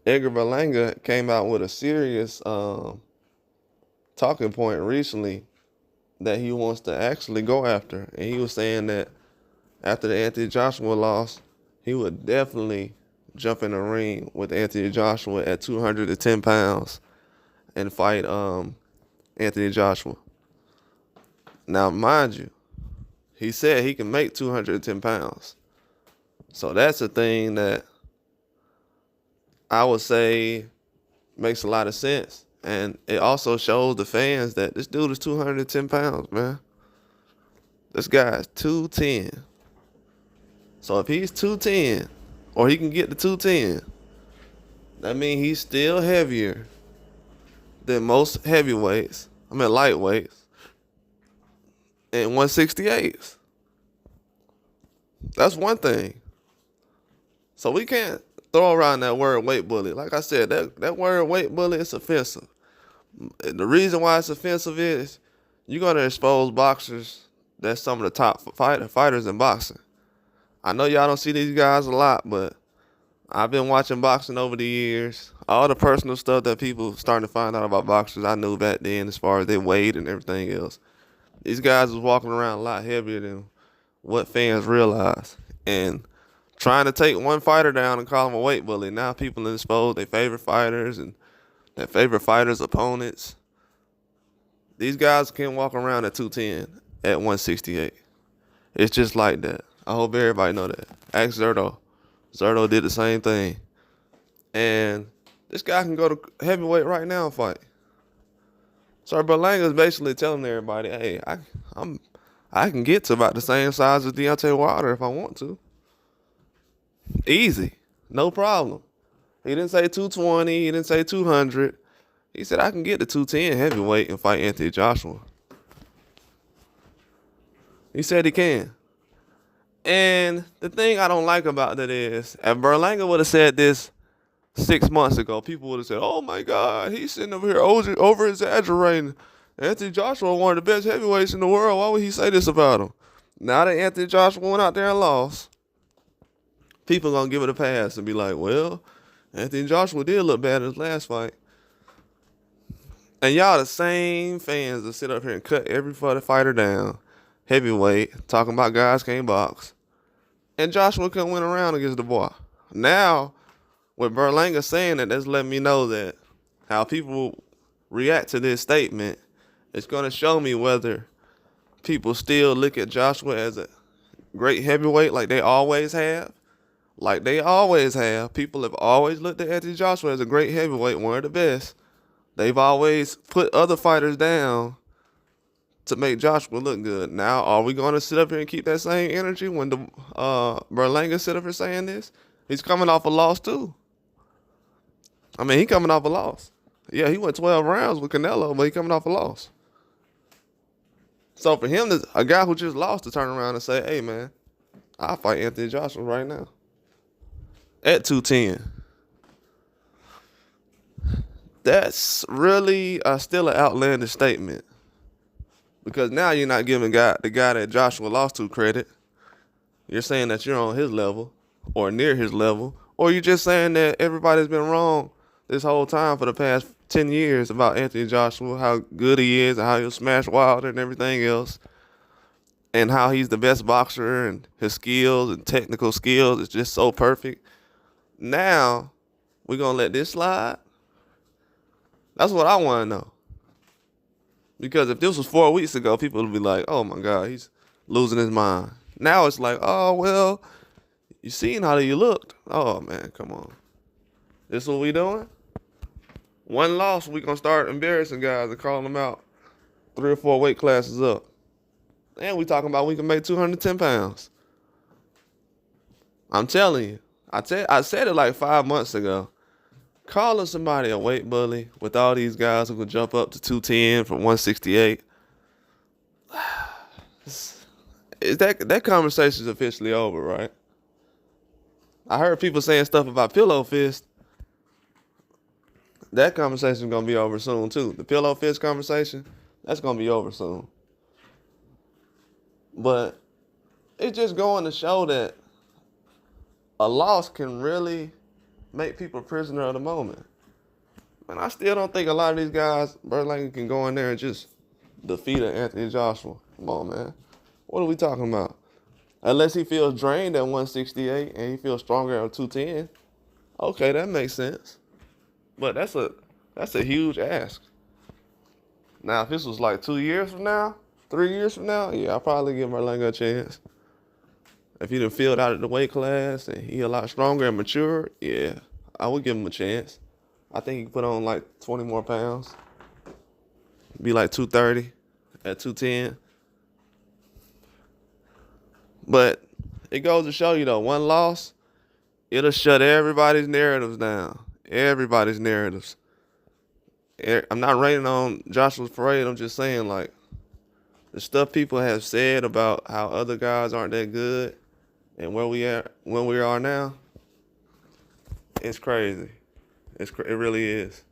Edgar Berlanga came out with a serious talking point recently that he wants to actually go after. And he was saying that after the Anthony Joshua loss, he would definitely jump in the ring with Anthony Joshua at 210 pounds and fight Anthony Joshua. Now, mind you, he said he can make 210 pounds. So that's a thing that I would say makes a lot of sense. And it also shows the fans that this dude is 210 pounds, man. This guy is 210. So if he's 210, or he can get to 210, that means he's still heavier than most heavyweights. I mean lightweights and 168s. That's one thing. So we can't throw around that word weight bully. Like I said, that word weight bully is offensive. The reason why it's offensive is you're gonna expose boxers that's some of the top fighters in boxing. I know y'all don't see these guys a lot, but I've been watching boxing over the years. All the personal stuff that people starting to find out about boxers, I knew back then as far as their weight and everything else. These guys was walking around a lot heavier than what fans realize. And trying to take one fighter down and call him a weight bully, now people expose their favorite fighters and their favorite fighters' opponents. These guys can't walk around at 210 at 168. It's just like that. I hope everybody know that. Ask Zerto. Zerto did the same thing. And this guy can go to heavyweight right now and fight. So Berlanga is basically telling everybody, hey, I can get to about the same size as Deontay Wilder if I want to. Easy. No problem. He didn't say 220. He didn't say 200. He said I can get to 210 heavyweight and fight Anthony Joshua. He said he can. And the thing I don't like about that is, if Berlanga would have said this 6 months ago, people would have said, oh my God, he's sitting over here over exaggerating. Anthony Joshua, one of the best heavyweights in the world. Why would he say this about him? Now that Anthony Joshua went out there and lost, people gonna give it a pass and be like, well, Anthony Joshua did look bad in his last fight. And y'all the same fans that sit up here and cut every fighter down, heavyweight, talking about guys can't box. And Joshua couldn't win around against the boy. Now, with Berlanga saying that, that's letting me know that how people react to this statement, it's going to show me whether people still look at Joshua as a great heavyweight like they always have. Like they always have. People have always looked at Anthony Joshua as a great heavyweight, one of the best. They've always put other fighters down to make Joshua look good. Now, are we going to sit up here and keep that same energy when the Berlanga sit up here saying this? He's coming off a loss too. I mean, he coming off a loss. Yeah, he went 12 rounds with Canelo, but he coming off a loss. So for him, a guy who just lost, to turn around and say, hey, man, I'll fight Anthony Joshua right now at 210. That's really still an outlandish statement. Because now you're not giving the guy that Joshua lost to credit. You're saying that you're on his level or near his level. Or you're just saying that everybody's been wrong this whole time for the past 10 years about Anthony Joshua, how good he is and how he'll smash Wilder and everything else. And how he's the best boxer and his skills and technical skills is just so perfect. Now, we're going to let this slide? That's what I want to know. Because if this was 4 weeks ago, people would be like, oh my God, he's losing his mind. Now it's like, oh, well, you seen how you looked. Oh, man, come on. This what we doing? One loss, we going to start embarrassing guys and calling them out 3 or 4 weight classes up. And we talking about we can make 210 pounds. I'm telling you. I said it like 5 months ago. Calling somebody a weight bully with all these guys who can jump up to 210 from 168. That conversation's officially over, right? I heard people saying stuff about pillow fist. That conversation's gonna be over soon too. The pillow fist conversation, that's gonna be over soon. But it's just going to show that a loss can really make people prisoner of the moment. Man, I still don't think a lot of these guys, Berlanga can go in there and just defeat Anthony Joshua. Come on, man. What are we talking about? Unless he feels drained at 168 and he feels stronger at 210. Okay, that makes sense. But that's a huge ask. Now, if this was like 2 years from now, 3 years from now, yeah, I'll probably give Berlanga a chance. If he done filled out of the weight class and he a lot stronger and mature, yeah, I would give him a chance. I think he could put on like 20 more pounds. Be like 230 at 210. But it goes to show you though, one loss, it'll shut everybody's narratives down. Everybody's narratives. I'm not raining on Joshua's parade. I'm just saying, like, the stuff people have said about how other guys aren't that good and where we are now, it's crazy. It really is.